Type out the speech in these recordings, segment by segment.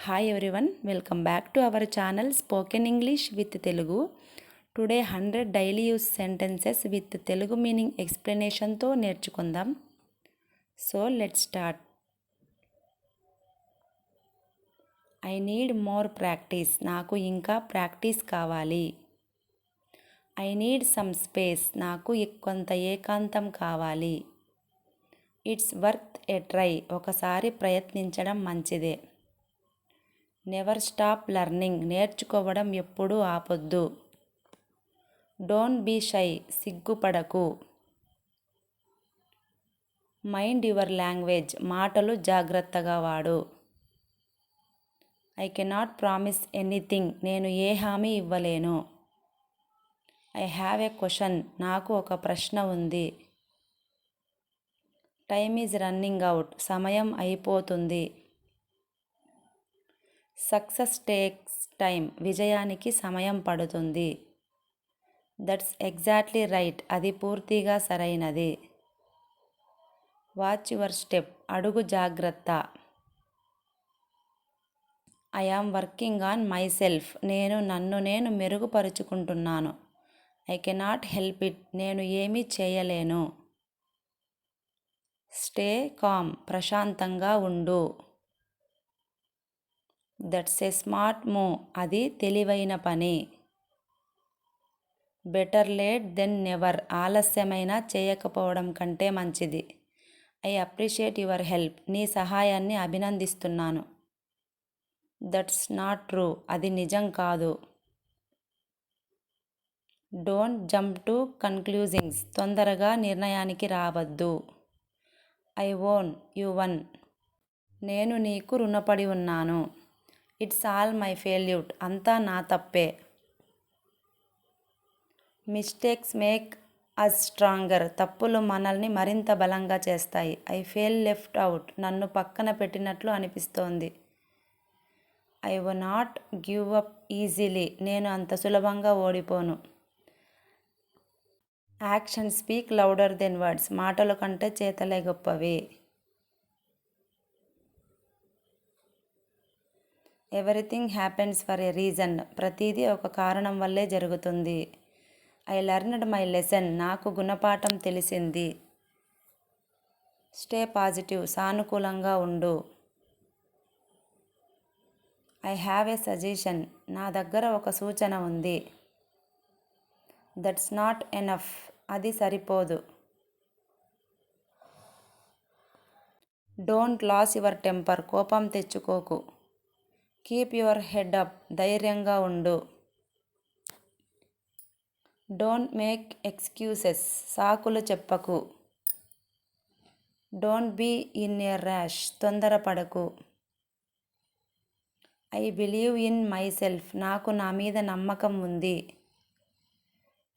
Hi everyone, welcome back to our channel Spoken English with Telugu. Today 100 daily use sentences with Telugu meaning explanation తో నేర్చుకుందాం. So let's start. I need more practice. నాకు ఇంకా practice కావాలి. I need some space. నాకు కొంత ఏకాంతం కావాలి. It's worth a try. ఒకసారి ప్రయత్నించడం మంచిదే. Never stop learning. నేర్చుకోవడం ఎప్పుడూ ఆపొద్దు. Don't be shy. సిగ్గుపడకు. Mind your language. మాటలు జాగ్రత్తగా వాడు. I cannot promise anything. నేను ఏ హామీ ఇవ్వలేను. I have a question. నాకు ఒక ప్రశ్న ఉంది. Time is running out. సమయం అయిపోతుంది. Success takes time. విజయానికి సమయం పడుతుంది. That's exactly right. అది పూర్తిగా సరైనది. Watch your step. అడుగు జాగ్రత్త. I am working on myself. నన్ను నేను మెరుగుపరుచుకుంటున్నాను. I cannot help it. నేను ఏమీ చేయలేను. Stay calm. ప్రశాంతంగా ఉండు. That's a smart move. అది తెలివైన పని. Better late than never. ఆలస్యమైనా చేయకపోవడం కంటే మంచిది. I appreciate your help. నీ సహాయాన్ని అభినందిస్తున్నాను. That's not true. అది నిజం కాదు. Don't jump to conclusions. తొందరగా నిర్ణయానికి రావద్దు. I owe you one. నేను నీకు రుణపడి ఉన్నాను. It's all my failure. అంతా నా తప్పే. Mistakes make us stronger. తప్పులు మనల్ని మరింత బలంగా చేస్తాయి. I feel left out. నన్ను పక్కన పెట్టినట్లు అనిపిస్తోంది. ఐ వు నాట్ గివ్ అప్ ఈజీలీ. నేను అంత సులభంగా ఓడిపోను. Action speak louder than words. మాటల కంటే చేతలే గొప్పవి. Everything happens for a reason. ప్రతిదీ ఒక కారణం వల్లే జరుగుతుంది. I learned my lesson. నాకు గుణపాఠం తెలిసింది. Stay positive. సానుకూలంగా ఉండు. I have a suggestion. నా దగ్గర ఒక సూచన ఉంది. That's not enough. అది సరిపోదు. Don't lose your temper. కోపం తెచ్చుకోకు. Keep your head up. ధైర్యంగా ఉండు. Don't make excuses. సాకులు చెప్పకు. Don't be in a rash. తొందరపడకు. I believe in myself. నాకు నా మీద నమ్మకం ఉంది.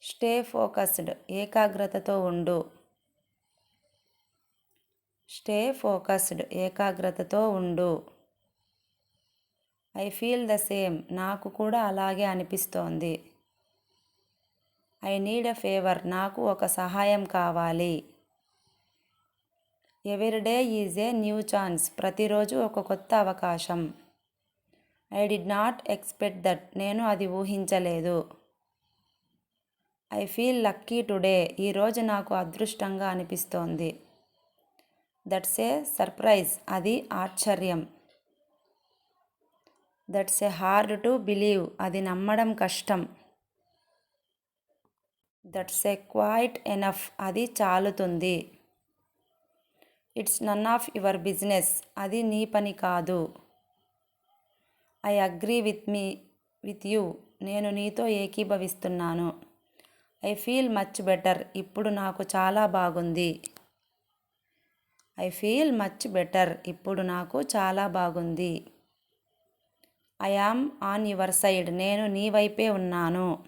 Stay focused. ఏకాగ్రతతో ఉండు. Stay focused. ఏకాగ్రతతో ఉండు. I feel the same. నాకు కూడా అలాగే అనిపిస్తోంది. I need a favour. నాకు ఒక సహాయం కావాలి. Every day is a new chance. ప్రతిరోజు ఒక కొత్త అవకాశం. I did not expect that. నేను అది ఊహించలేదు. I feel lucky today. ఈరోజు నాకు అదృష్టంగా అనిపిస్తోంది. That's a surprise. అది ఆశ్చర్యం. That's a hard to believe. అది నమ్మడం కష్టం. That's a quite enough. అది చాలుతుంది. It's none of your business. అది నీ పని కాదు. I agree with you. నేను నీతో ఏకీభవిస్తున్నాను. I feel much better. ఇప్పుడు నాకు చాలా బాగుంది. I feel much better. ఇప్పుడు నాకు చాలా బాగుంది. I am on your side. నేను నీ వైపే ఉన్నాను.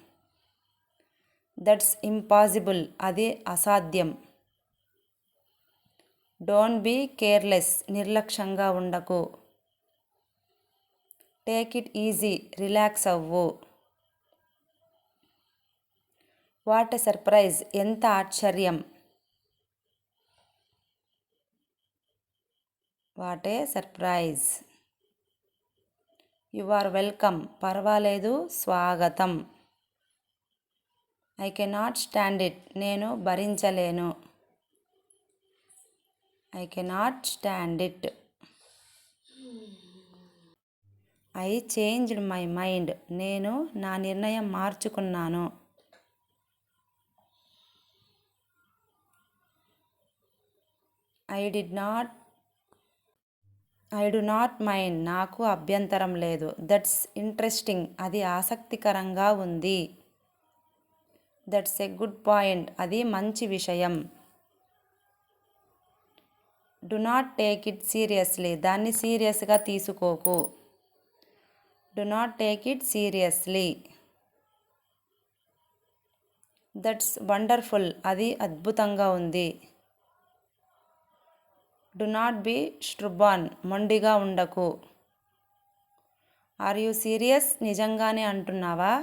That's impossible. అది అసాధ్యం. Don't be careless. నిర్లక్ష్యంగా ఉండకు. Take it easy. రిలాక్స్ అవ్వు. What a surprise. ఎంత ఆశ్చర్యం. What a surprise. You are welcome, పర్వాలేదు, స్వాగతం. ఐ కెనాట్ స్టాండ్ ఇట్, నేను భరించలేను. I cannot stand it. I changed my mind, నేను నా నిర్ణయం మార్చుకున్నాను. ఐ డు నాట్ మైండ్, నాకు అభ్యంతరం లేదు. దట్స్ ఇంట్రెస్టింగ్, అది ఆసక్తికరంగా ఉంది. దట్స్ ఎ గుడ్ పాయింట్, అది మంచి విషయం. Do not take it seriously, దాన్ని సీరియస్గా తీసుకోకు. Do not take it seriously. That's wonderful, అది అద్భుతంగా ఉంది. డు నాట్ బీ స్ట్రుబాన్, మొండిగా ఉండకు. ఆర్ యూ సీరియస్, నిజంగానే అంటున్నావా?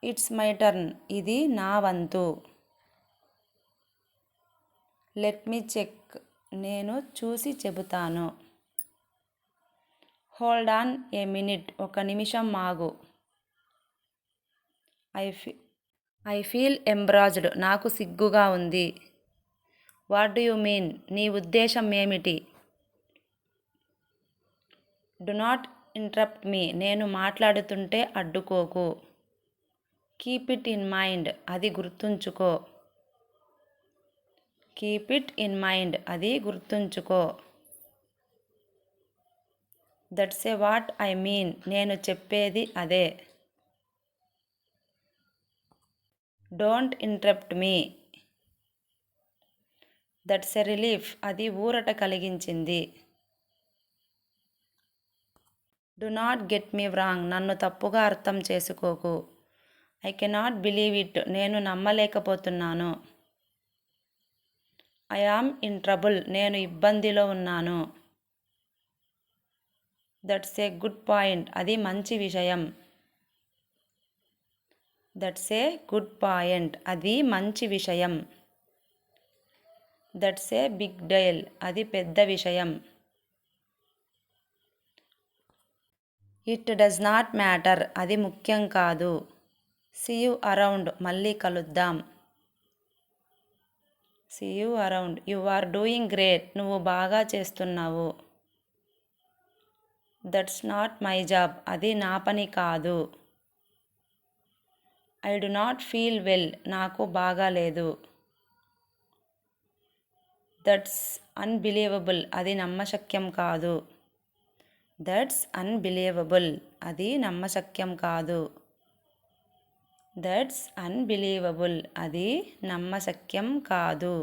ఇట్స్ మై టర్న్, ఇది నా వంతు. లెట్ మీ చెక్, నేను చూసి చెబుతాను. హోల్డ్ ఆన్ ఏ మినిట్, ఒక నిమిషం ఆగు. ఐ ఫీల్ ఎంబ్రాజ్డ్, నాకు సిగ్గుగా ఉంది. వాట్ డు యు మీన్, నీ ఉద్దేశం ఏమిటి? డు నాట్ ఇంటరప్ట్ మీ, నేను మాట్లాడుతుంటే అడ్డుకోకు. కీప్ ఇట్ ఇన్ మైండ్, అది గుర్తుంచుకో. కీప్ ఇట్ ఇన్ మైండ్, అది గుర్తుంచుకో. That's a what I mean, నేను చెప్పేది అదే. Don't interrupt me. That's a relief, అది ఊరట కలిగించింది. Do not get me wrong, నన్ను తప్పుగా అర్థం చేసుకోకు. ఐ కెనాట్ బిలీవ్ ఇట్, నేను నమ్మలేకపోతున్నాను. ఐ ఆమ్ ఇన్ ట్రబుల్, నేను ఇబ్బందిలో ఉన్నాను. దట్స్ ఏ గుడ్ పాయింట్, అది మంచి విషయం. దట్స్ ఏ గుడ్ పాయింట్, అది మంచి విషయం. దట్స్ ఏ బిగ్ డీల్, అది పెద్ద విషయం. ఇట్ డస్ నాట్ మ్యాటర్, అది ముఖ్యం కాదు. సీ యు అరౌండ్, మళ్ళీ కలుద్దాం. See you around. You are doing great, నువ్వు బాగా చేస్తున్నావు. దట్స్ నాట్ మై జాబ్, అది నా పని కాదు. I do not feel well, నాకు బాగాలేదు. దట్స్ అన్బిలీవబుల్, అది నమ్మశక్యం కాదు. దట్స్ అన్బిలీవబుల్, అది నమ్మశక్యం కాదు. దట్స్ అన్బిలీవబుల్, అది నమ్మశక్యం కాదు.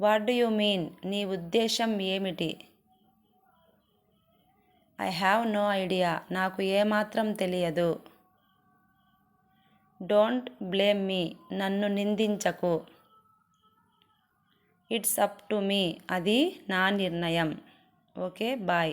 వాట్ డు యు మీన్, నీ ఉద్దేశం ఏమిటి? ఐ హ్యావ్ నో ఐడియా, నాకు ఏమాత్రం తెలియదు. డోంట్ బ్లేమ్ మీ, నన్ను నిందించకు. ఇట్స్ అప్ టు మీ, అది నా నిర్ణయం. Okay, bye.